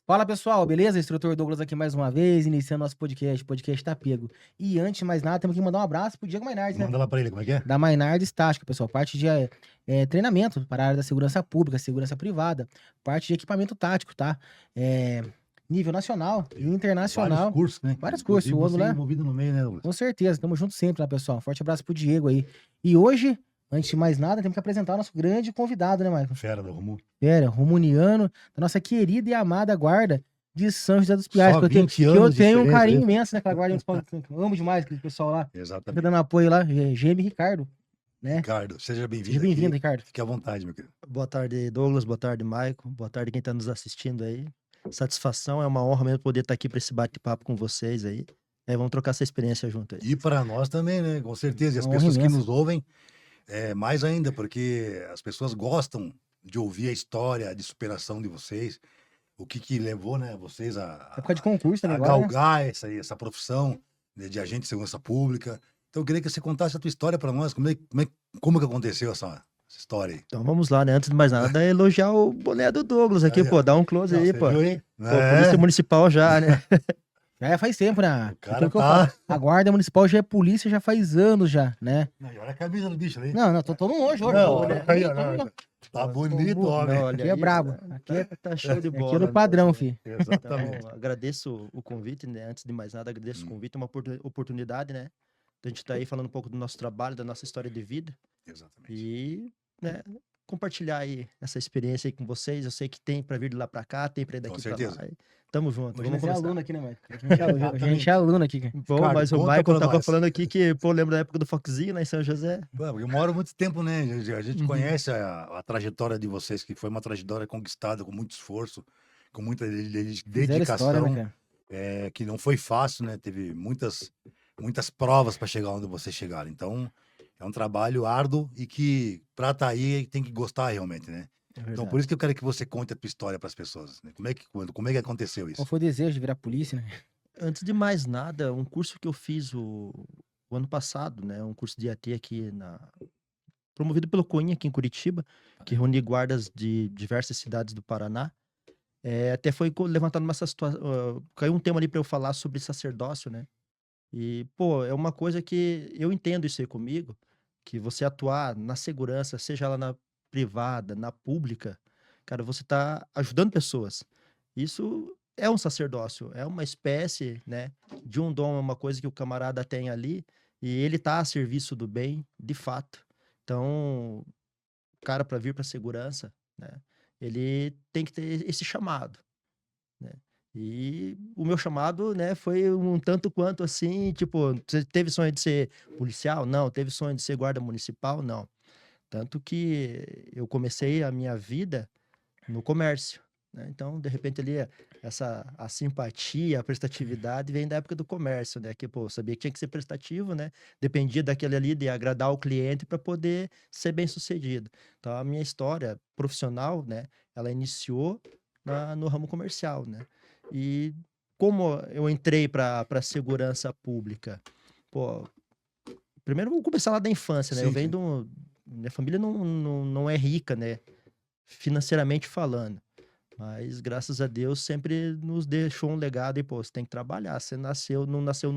Fala pessoal, beleza? Instrutor Douglas aqui mais uma vez, iniciando nosso podcast, podcast tá pego. E antes de mais nada, temos que mandar um abraço pro Diego Mainardi, né? Manda lá pra ele, como é que é? Da Mainardi Estática, pessoal. Parte de treinamento para a área da segurança pública, segurança privada, parte de equipamento tático, tá? Nível nacional e Vários internacional. cursos, né? Vários cursos, Inclusive o você ano, né? envolvido no meio, né, Douglas? Com certeza, tamo junto sempre lá, pessoal. Forte abraço pro Diego aí. E hoje, antes de mais nada, temos que apresentar o nosso grande convidado, né, Maicon? Fera do Romulo. Romuniano, da nossa querida e amada guarda de São José dos Pinhais. Só Que eu tenho, 20 que eu anos de tenho um experiência, carinho né? imenso naquela guarda municipal. Eu amo demais aquele pessoal lá. Fica Exatamente. dando apoio lá. GM Ricardo, né? Ricardo, seja bem-vindo Seja bem-vindo, aqui. Ricardo. Fique à vontade, meu querido. Boa tarde, Douglas. Boa tarde, Maicon. Boa tarde quem está nos assistindo aí. Satisfação, é uma honra mesmo poder estar aqui para esse bate-papo com vocês aí. Vamos trocar essa experiência junto aí. E para nós também, né? Com certeza. E as Uma honra pessoas que imensa. nos ouvem, mais ainda, porque as pessoas gostam de ouvir a história de superação de vocês. O que levou, né, vocês Época de concurso também a agora, né? galgar essa profissão de agente de segurança pública. Então eu queria que você contasse a tua história para nós. Como que aconteceu essa história aí? Então vamos lá, né? Antes de mais nada, elogiar o boné do Douglas aqui, Aí, ó. pô. Dá um close aí, Você pô. viu, hein? Pô, Polícia Municipal já, né? Já faz tempo, né? O cara Aquilo que eu tá- falo. A guarda municipal já é polícia já faz anos já, né? Não, e olha a camisa do bicho ali. Não, tô todo longe hoje. Não, pô, né? aí, ó, Tô- não, tá bonito, Não, homem. olha Aqui é aí, brabo. né? Aqui é- Tá show de bola. Aqui é no né? padrão, filho. Exatamente. Então, agradeço o convite, né? Antes de mais nada, agradeço o convite, é uma oportunidade, né? A gente tá aí falando um pouco do nosso trabalho, da nossa história de vida. Exatamente. E, né, compartilhar aí essa experiência aí com vocês. Eu sei que tem para vir de lá para cá, tem para ir daqui para certeza. lá. Tamo junto, Hoje vamos nós é conversar. aluno aqui, né, Maicon? A gente é aluno aqui, cara. Bom, Ricardo, mas o conta Michael pra tava nós. falando aqui que, pô, lembra da época do Foxzinho, lá em São José? Pô, porque eu moro há muito tempo, né? A gente Uhum. conhece a trajetória de vocês, que foi uma trajetória conquistada com muito esforço, com muita Fizeram dedicação, história, né, cara? que não foi fácil, né? Teve muitas provas para chegar onde vocês chegaram. Então, é um trabalho árduo e que, para estar aí, tem que gostar realmente, né? Então, por isso que eu quero que você conte a tua história para as pessoas, né? Como é que aconteceu Qual isso? foi o desejo de virar polícia, né? Antes de mais nada, um curso que eu fiz o ano passado, né? Um curso de IAT aqui promovido pelo Coinha aqui em Curitiba, que reúne guardas de diversas cidades do Paraná. Até foi levantado uma situação, caiu um tema ali para eu falar sobre sacerdócio, né? E, pô, é uma coisa que eu entendo isso aí comigo, que você atuar na segurança, seja lá na privada, na pública, cara, você tá ajudando pessoas. Isso é um sacerdócio, é uma espécie, né, de um dom, é uma coisa que o camarada tem ali, e ele tá a serviço do bem, de fato. Então, o cara para vir para segurança, né, ele tem que ter esse chamado, né? E o meu chamado, né, foi um tanto quanto assim, tipo, você teve sonho de ser policial? Não. Teve sonho de ser guarda municipal? Não. Tanto que eu comecei a minha vida no comércio, né? Então, de repente ali, a simpatia, a prestatividade vem da época do comércio, né? Que, pô, eu sabia que tinha que ser prestativo, né? Dependia daquele ali de agradar o cliente para poder ser bem-sucedido. Então, a minha história profissional, né, ela iniciou no ramo comercial, né? E como eu entrei para segurança pública? Pô, primeiro vamos começar lá da infância, né? Sim, Eu venho sim. minha família não é rica, né? Financeiramente falando. Mas, graças a Deus, sempre nos deixou um legado e, pô, você tem que trabalhar. Você não nasceu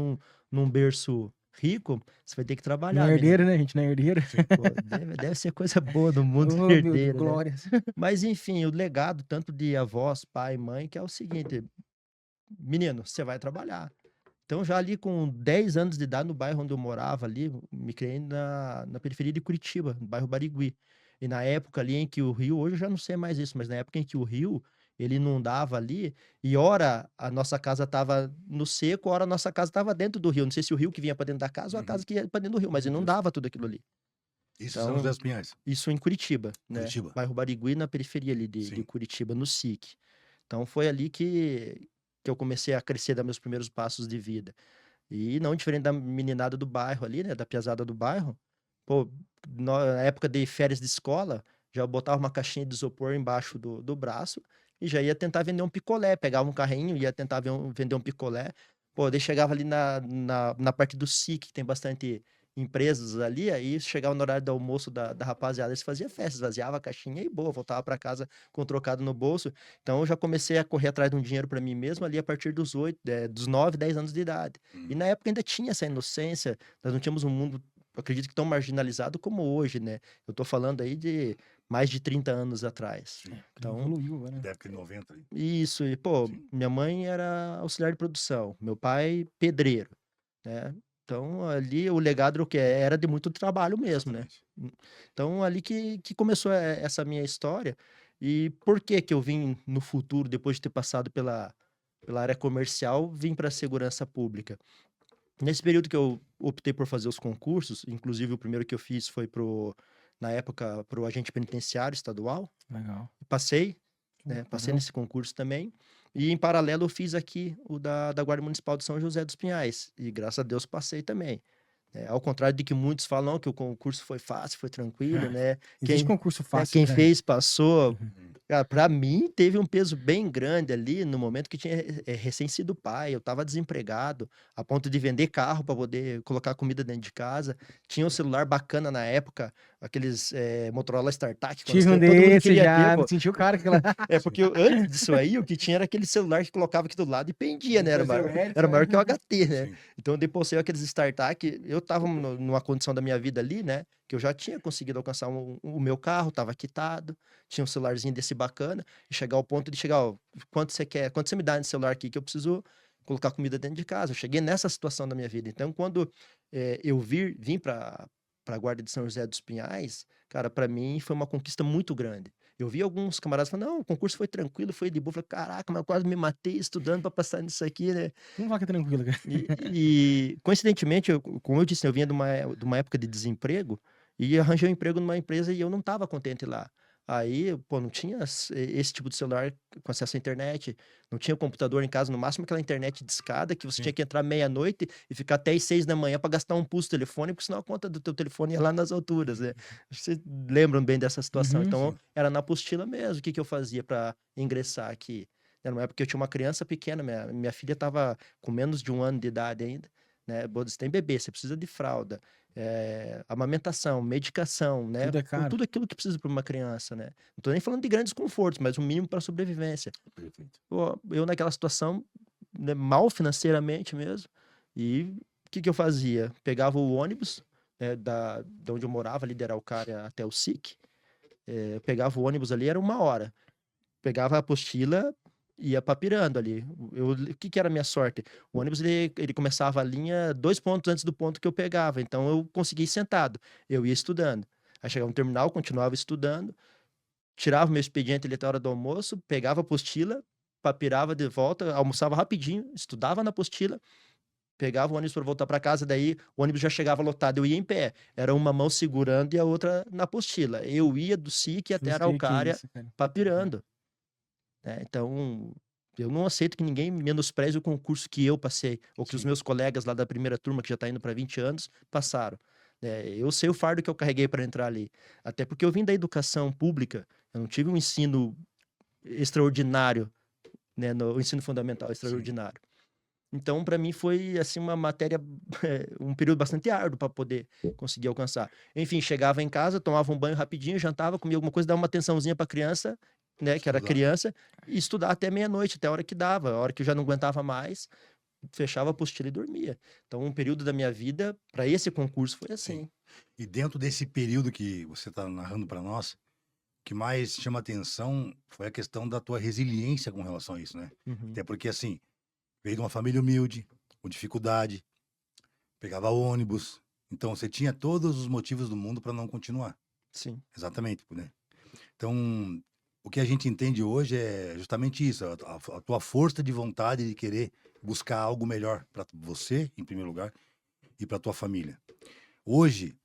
num berço rico, você vai ter que Não é trabalhar, menino. herdeiro, né? A gente não é herdeiro. Pô, deve ser coisa boa no mundo Oh, meu Deus, herdeiro, né? glórias. Mas, enfim, o legado tanto de avós, pai, mãe, que é o seguinte, menino, você vai trabalhar. Então, já ali com 10 anos de idade, no bairro onde eu morava ali, me criei na periferia de Curitiba, no bairro Barigui. E na época ali em que o rio, hoje eu já não sei mais isso, mas na época em que o rio, ele inundava ali, e ora a nossa casa estava no seco, ora a nossa casa estava dentro do rio. Não sei se o rio que vinha para dentro da casa ou a casa que ia para dentro do rio, mas inundava tudo aquilo ali. Isso, São José dos Pinhais. Isso em Curitiba, né? Curitiba. Bairro Barigui, na periferia ali de Sim. Curitiba, no SIC. Então foi ali que eu comecei a crescer, dar meus primeiros passos de vida. E não diferente da meninada do bairro ali, né? Da piazada do bairro. Pô, na época de férias de escola, já botava uma caixinha de isopor embaixo do braço e já ia tentar vender um picolé. Pegava um carrinho, ia tentar vender um picolé. Pô, daí chegava ali na parte do SIC, que tem bastante empresas ali, aí chegava no horário do almoço da rapaziada, eles faziam festa, esvaziava a caixinha e boa, voltava para casa com o trocado no bolso. Então eu já comecei a correr atrás de um dinheiro para mim mesmo ali a partir dos 9, 10 anos de idade. E na época ainda tinha essa inocência, nós não tínhamos um mundo, eu acredito que tão marginalizado como hoje, né? Eu tô falando aí de mais de 30 anos atrás. Sim. Então, Evoluiu agora, né? Década de 90 ali. isso, e pô, Sim. minha mãe era auxiliar de produção, meu pai pedreiro, né? Então ali o legado era o quê? Era de muito trabalho mesmo, né? Exatamente. Então ali que começou essa minha história. E por que que eu vim no futuro, depois de ter passado pela área comercial, vim para a segurança pública? Nesse período que eu optei por fazer os concursos, inclusive o primeiro que eu fiz foi na época, pro agente penitenciário estadual, Legal. passei, né? Passei Legal. nesse concurso também. E em paralelo eu fiz aqui o da Guarda Municipal de São José dos Pinhais. E graças a Deus passei também. Ao contrário de que muitos falam que o concurso foi fácil, foi tranquilo, né? Existe concurso fácil, Quem né? fez, passou. Uhum. Cara, pra mim, teve um peso bem grande ali no momento que tinha recém sido pai. Eu tava desempregado, a ponto de vender carro para poder colocar comida dentro de casa. Tinha um celular bacana na época, aqueles Motorola StarTAC, quando Tive um todo mundo desse queria ter, já, pô. me senti o cara que lá. Porque antes disso aí, o que tinha era aquele celular que colocava aqui do lado e pendia, né? Era Depois maior, veio o Ericsson, era maior né? que o HT, né? Sim. Então, depois saiu aqueles StarTAC. Eu tava numa condição da minha vida ali, né? Que eu já tinha conseguido alcançar o meu carro, tava quitado, tinha um celularzinho desse bacana, e chegar ao ponto de chegar, ó, quanto você quer, quanto você me dá nesse celular aqui que eu preciso colocar comida dentro de casa. Eu cheguei nessa situação da minha vida. Então, quando eu vim para a Guarda de São José dos Pinhais, cara, para mim foi uma conquista muito grande. Eu vi alguns camaradas falando, não, o concurso foi tranquilo, foi de boa. Eu falei, caraca, mas eu quase me matei estudando para passar nisso aqui, né? Vamos falar que é tranquilo, cara. Coincidentemente, como eu disse, eu vinha de uma época de desemprego e arranjei um emprego numa empresa e eu não estava contente lá. Aí, pô, não tinha esse tipo de celular com acesso à internet, não tinha computador em casa, no máximo aquela internet discada que você Sim. tinha que entrar meia-noite e ficar até às 6 da manhã para gastar um pulso telefônico, senão a conta do teu telefone ia lá nas alturas, né? Acho que vocês lembram bem dessa situação. Uhum, Então, sim. era na apostila mesmo. O que que eu fazia para ingressar aqui? Era uma época que eu tinha uma criança pequena, minha filha estava com menos de 1 ano de idade ainda, né? Você tem bebê, você precisa de fralda, amamentação, medicação, né? Tudo é caro. Tudo aquilo que precisa para uma criança, né? Não tô nem falando de grandes confortos, mas o mínimo para sobrevivência. Perfeito. Pô, eu naquela situação, né, mal financeiramente mesmo, e o que que eu fazia? Pegava o ônibus, de onde eu morava, ali de Araucária até o SIC, pegava o ônibus ali, era 1 hora. Pegava a apostila, ia papirando ali. O que que era a minha sorte? O ônibus, ele começava a linha 2 pontos antes do ponto que eu pegava, então eu conseguia ir sentado, eu ia estudando. Aí chegava no terminal, continuava estudando, tirava meu expediente ali até a hora do almoço, pegava a apostila, papirava de volta, almoçava rapidinho, estudava na apostila, pegava o ônibus para voltar para casa, daí o ônibus já chegava lotado, eu ia em pé. Era uma mão segurando e a outra na apostila. Eu ia do SIC até Frustrei que Araucária isso, cara. papirando, né? Então, eu não aceito que ninguém menospreze o concurso que eu passei, ou que os Sim. meus colegas lá da primeira turma, que já está indo para 20 anos, passaram. Eu sei o fardo que eu carreguei para entrar ali. Até porque eu vim da educação pública, eu não tive um ensino extraordinário, né, no ensino fundamental Sim. extraordinário. Então, para mim, foi assim uma matéria, um período bastante árduo para poder conseguir alcançar. Enfim, chegava em casa, tomava um banho rapidinho, jantava, comia alguma coisa, dava uma atençãozinha para a criança, né, que era Estudar. criança, e estudar até meia-noite, até a hora que dava. A hora que eu já não aguentava mais, fechava a apostila e dormia. Então, um período da minha vida, para esse concurso, foi assim. Sim. E dentro desse período que você está narrando para nós, o que mais chama atenção foi a questão da tua resiliência com relação a isso, né? Uhum. Até porque, assim, veio de uma família humilde, com dificuldade, pegava ônibus. Então, você tinha todos os motivos do mundo para não continuar. Sim. Exatamente, né? Então, o que a gente entende hoje é justamente isso, a tua força de vontade de querer buscar algo melhor para você, em primeiro lugar, e para tua família. Hoje,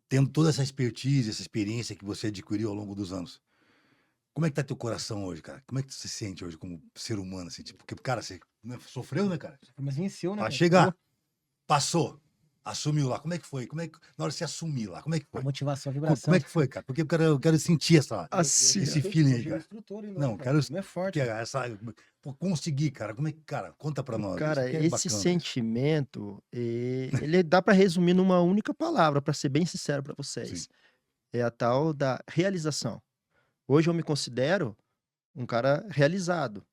tendo toda essa expertise, essa experiência que você adquiriu ao longo dos anos, como é que tá teu coração hoje, cara? Como é que tu se sente hoje como ser humano, assim? Tipo, porque, cara, você sofreu, né, cara? Mas venceu, né? Pra cara? chegar, passou. assumiu lá, como é que foi? Na hora de você assumir lá, como é que A foi? motivação, a Como vibração. é que foi, cara? Porque eu quero sentir Assim, esse feeling aí, cara. Instrutor ainda, Não, né, cara? quero Não é forte. que pô, conseguir, cara. Como é que, cara, conta pra nós isso, cara, que é esse bacana isso. sentimento, ele dá pra resumir numa única palavra, pra ser bem sincero pra Sim, vocês. É a tal da realização. Hoje eu me considero um cara realizado.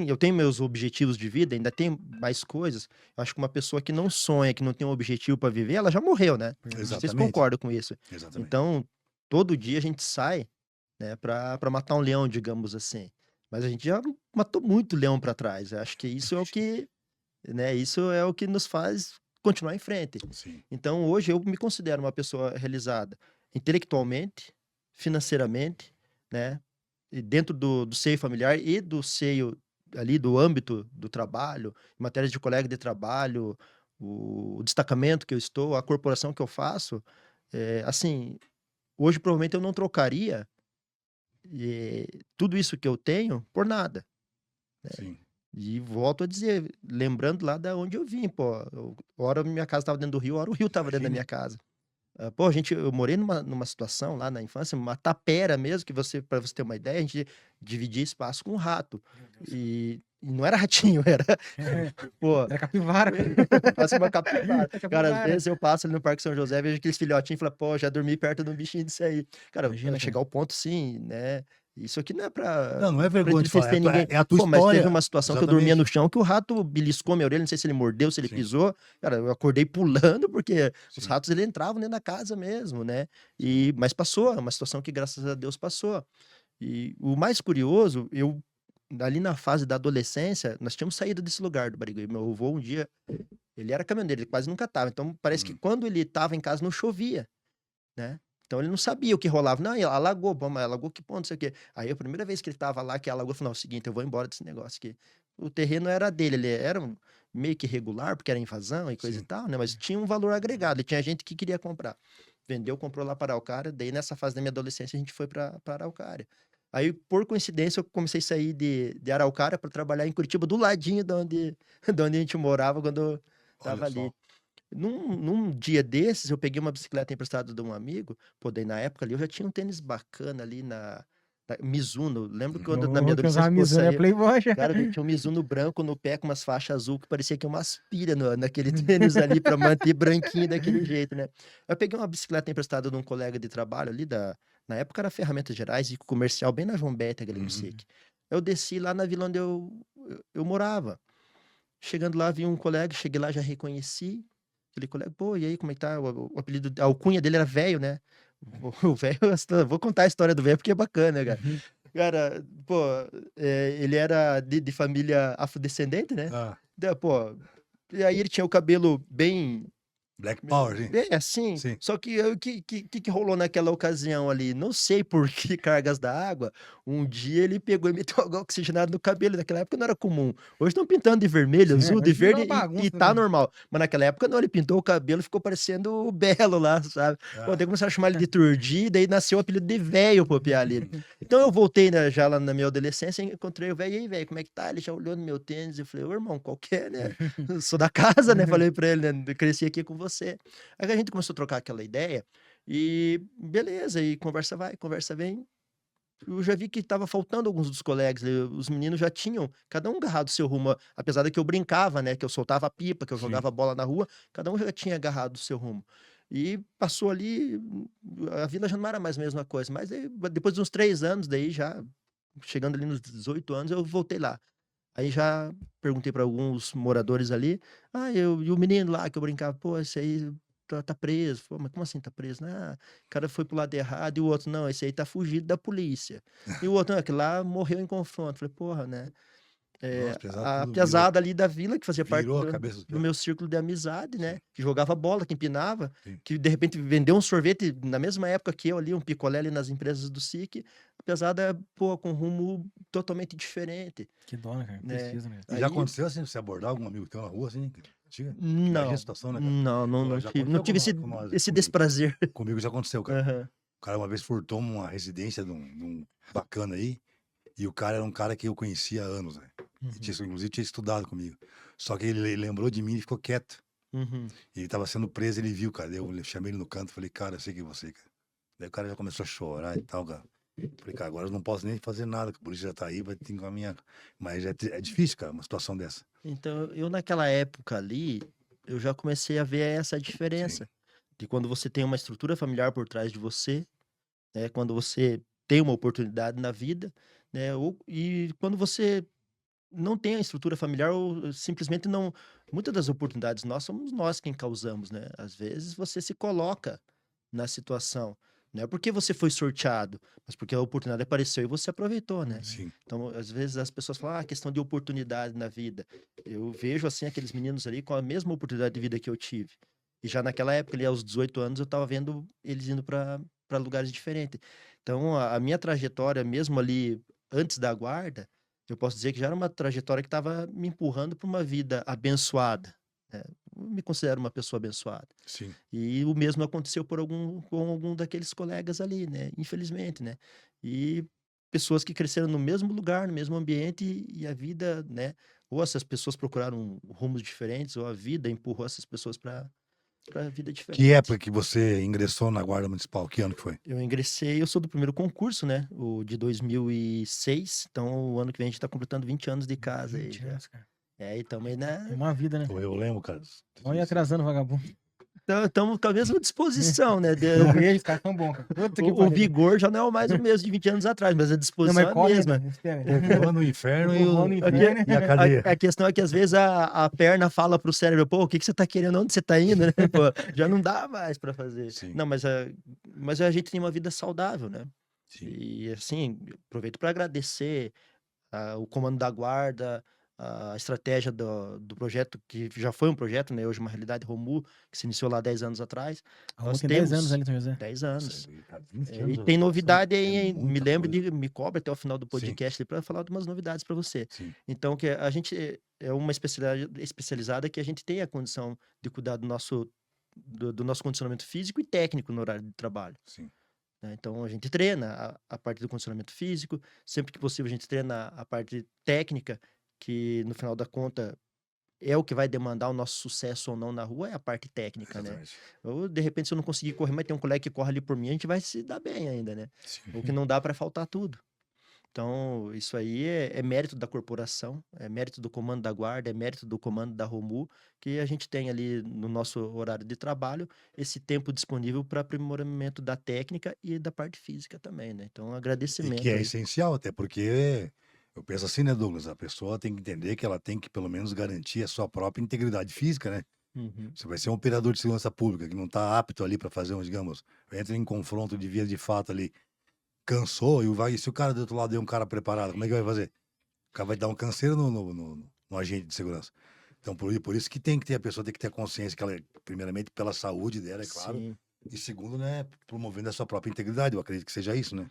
Eu tenho meus objetivos de vida, ainda tenho mais coisas. Eu acho que uma pessoa que não sonha, que não tem um objetivo para viver, ela já morreu, né? Vocês exatamente, concordam com isso? exatamente. Então, todo dia a gente sai, né, para matar um leão, digamos assim. Mas a gente já matou muito leão para trás. Eu acho que isso é o que, né, isso é o que nos faz continuar em frente. Sim, Então, hoje eu me considero uma pessoa realizada intelectualmente, financeiramente, né? E dentro do seio familiar e do seio ali do âmbito do trabalho, em matérias de colega de trabalho, o destacamento que eu estou, a corporação que eu faço, assim, hoje provavelmente eu não trocaria tudo isso que eu tenho por nada. sim. E volto a dizer, lembrando lá da onde eu vim, pô. Hora minha casa estava dentro do rio, hora o rio estava dentro da Imagina. minha casa. Pô, eu morei numa situação lá na infância, uma tapera mesmo, que para você ter uma ideia, a gente dividia espaço com um rato. Meu Deus. E não era ratinho, era, pô, Era capivara, cara. quase uma capivara. Era Cara, às capivara. vezes eu passo ali no Parque São José, vejo aqueles filhotinhos e falo, pô, já dormi perto de um bichinho disso aí. Cara, Imagina, chegar ao ponto, sim, né? Isso aqui não é pra, Não é pra vergonha de falar, entristecer ninguém. é a tua Pô, mas teve história. uma situação que eu dormia no Exatamente. chão que o rato beliscou minha orelha, não sei se ele mordeu, se ele Sim, pisou. Cara, eu acordei pulando porque os sim, ratos ele entravam dentro da casa mesmo, né? sim. Mas passou, é uma situação que graças a Deus passou. E o mais curioso, ali na fase da adolescência, nós tínhamos saído desse lugar do Barigui. Meu avô um dia, ele era caminhoneiro, ele quase nunca tava. Então parece que Hum, quando ele tava em casa não chovia, né? Então ele não sabia o que rolava. Não, e alagou, mas alagou que ponto, não sei o quê. Aí a primeira vez que ele tava lá, que alagou, falou, não, é o seguinte, eu vou embora desse negócio aqui. O terreno era dele, ele era meio que irregular, porque era invasão e coisa e sim. tal, né? Mas tinha um valor agregado, e tinha gente que queria comprar. Vendeu, comprou lá para Araucária, daí nessa fase da minha adolescência a gente foi para Araucária. Aí, por coincidência, eu comecei a sair de Araucária para trabalhar em Curitiba, do ladinho de onde, de onde a gente morava quando eu Olha tava ali. só. Num dia desses, eu peguei uma bicicleta emprestada de um amigo. Pô, daí na época ali eu já tinha um tênis bacana ali na Mizuno. Lembro que quando na minha Ô, que usava adolescência, pô, Mizuno é saía. playboy já. Cara, eu tinha um Mizuno branco no pé com umas faixas azul que parecia que umas pilhas naquele tênis ali pra manter branquinho daquele jeito, né? Eu peguei uma bicicleta emprestada de um colega de trabalho ali na época era Ferramentas Gerais e comercial bem na João Beta, ali no Uhum. SIC. Eu desci lá na vila onde eu morava. Chegando lá, vi um colega, cheguei lá, já reconheci. Falei, colega, pô, e aí, como é que tá? O apelido, a alcunha dele era velho, né? O velho, vou contar a história do velho porque é bacana, cara. Uhum. Cara, pô, ele era de família afrodescendente, né? Ah, Pô, e aí ele tinha o cabelo bem Black Power, sim. assim, Sim. só que o que rolou naquela ocasião ali? Não sei por que cargas da água, um dia ele pegou e meteu água oxigenada no cabelo, naquela época não era comum. Hoje estão pintando de vermelho, Sim. É, azul, de hoje virou verde uma e bagunça, tá né? normal. Mas naquela época não, ele pintou o cabelo e ficou parecendo o Belo lá, sabe? Pô, daí Ah, começaram a chamar ele de Turdi, daí nasceu o apelido de velho pro piá ali. Então eu voltei, né, já lá na minha adolescência, encontrei o velho, e aí, velho, como é que tá? Ele já olhou no meu tênis e eu falei, ô irmão, qual que é, né? Eu sou da casa, né? Falei pra ele, né? Eu cresci aqui com você. Aí a gente começou a trocar aquela ideia e beleza, e conversa vai, conversa vem. Eu já vi que estava faltando alguns dos colegas, os meninos já tinham, cada um agarrado o seu rumo, apesar de que eu brincava, né, que eu soltava a pipa, que eu sim. jogava bola na rua, cada um já tinha agarrado o seu rumo. E passou ali, a vila já não era mais a mesma coisa, mas aí, depois de uns 3 anos, daí já, chegando ali nos 18 anos, eu voltei lá. Aí já perguntei para alguns moradores ali, e o menino lá que eu brincava, pô, esse aí tá preso. Pô, mas como assim tá preso? Ah, o cara foi pro lado errado, e o outro, não, esse aí tá fugido da polícia. E o outro, não, aquele lá morreu em confronto. Falei, porra, né? Nossa, pesado A tudo virou, piazada ali da vila, que fazia parte virou a cabeça do do piá. meu círculo de amizade, Sim, né? Que jogava bola, que empinava, sim. que de repente vendeu um sorvete na mesma época que eu ali, um picolé ali nas empresas do SIC, a piazada, pô, com rumo totalmente diferente, Que dó, né, cara? né? Precisa, né? E já Aí, aconteceu assim, você abordar algum amigo teu na rua, assim? Tinha? Imagina a não, situação, né, cara? não, não, Pô, não já tive, não aconteceu tive com nós, esse comigo. desprazer. Comigo já aconteceu, cara. Aham. O cara uma vez furtou uma residência de um bacana aí, e o cara era um cara que eu conhecia há anos, né? E Uhum. inclusive tinha estudado comigo. Só que ele lembrou de mim e ficou quieto. Uhum. E ele tava sendo preso, ele viu, cara. Eu chamei ele no canto, falei, cara, eu sei que é você, cara. Daí o cara já começou a chorar e tal, cara. Falei, cara, agora eu não posso nem fazer nada, que a polícia já tá aí, vai ter que encaminhar. Mas é difícil, cara, uma situação dessa. Então, eu naquela época ali, eu já comecei a ver essa Sim, diferença. De quando você tem uma estrutura familiar por trás de você, né? Quando você tem uma oportunidade na vida, né? E quando você não tem a estrutura familiar ou simplesmente não. Muitas das oportunidades nós somos nós quem causamos, né? Às vezes você se coloca na situação. Não é porque você foi sorteado, mas porque a oportunidade apareceu e você aproveitou, né? Uhum. sim. Então, às vezes as pessoas falam, ah, questão de oportunidade na vida. Eu vejo, assim, aqueles meninos ali com a mesma oportunidade de vida que eu tive. E já naquela época, ali, aos 18 anos, eu estava vendo eles indo para lugares diferentes. Então, a minha trajetória, mesmo ali antes da guarda, eu posso dizer que já era uma trajetória que estava me empurrando para uma vida abençoada, né? Eu me considero uma pessoa abençoada. Sim. E o mesmo aconteceu com algum daqueles colegas ali, né? Infelizmente, né? E pessoas que cresceram no mesmo lugar, no mesmo ambiente, e a vida, né? Ou essas pessoas procuraram rumos diferentes, ou a vida empurrou essas pessoas para vida Que diferente. época que você ingressou na Guarda Municipal? Que ano que foi? Eu ingressei, eu sou do primeiro concurso, né? O de 2006. Então, o ano que vem a gente tá completando 20 anos de casa aí 20 já. anos, cara. É, e tamo aí É na. uma vida, né? Pô, eu lembro, cara. Olha aí atrasando o vagabundo. Estamos com a mesma disposição, né? Eu vejo, os caras tão bons, cara. Puta que O pariu. vigor já não é mais o mesmo de 20 anos atrás, mas a Não, disposição mas é a corre mesma. ainda. Espera. O voando no inferno O voando no inferno. Aqui, e a cadeia. a questão é que às vezes a perna fala pro cérebro, pô, o que você tá querendo? Onde você tá indo, né? Pô, já não dá mais para fazer. Sim, Não, mas a gente tem uma vida saudável, né? sim. E assim, aproveito para agradecer o comando da guarda, a estratégia do projeto, que já foi um projeto, né? Hoje uma realidade Romu, que se iniciou lá 10 anos atrás. A Romu Nós tem 10 anos temos ali, São José. 10 Nossa, anos. cara, 20 E anos tem passando, novidade aí, é hein? Me muita lembro coisa. me cobra até o final do Sim, podcast para falar de umas novidades para você. sim, Então, que a gente é uma especialidade especializada que a gente tem a condição de cuidar do nosso condicionamento físico e técnico no horário de trabalho, sim. né? Então, a gente treina a parte do condicionamento físico, sempre que possível a gente treina a parte técnica, que no final da conta é o que vai demandar o nosso sucesso ou não na rua, é a parte técnica, né? Exatamente. Ou, de repente, se eu não conseguir correr, mas tem um colega que corre ali por mim, a gente vai se dar bem ainda, né? Sim. O que não dá para faltar tudo. Então, isso aí é mérito da corporação, é mérito do comando da guarda, é mérito do comando da Romu, que a gente tem ali no nosso horário de trabalho esse tempo disponível para aprimoramento da técnica e da parte física também, né? Então, E que agradecimento é aí. essencial, até porque eu penso assim, né, Douglas? A pessoa tem que entender que ela tem que, pelo menos, garantir a sua própria integridade física, né? Uhum. Você vai ser um operador de segurança pública que não está apto ali para fazer digamos, entra em confronto de via de fato ali, cansou, e se o cara do outro lado é um cara preparado, como é que vai fazer? O cara vai dar um canseiro no agente de segurança. Então, por isso que tem que ter, a pessoa tem que ter consciência que ela, primeiramente, pela saúde dela, é claro, Sim. e segundo, né, promovendo a sua própria integridade. Eu acredito que seja isso, né?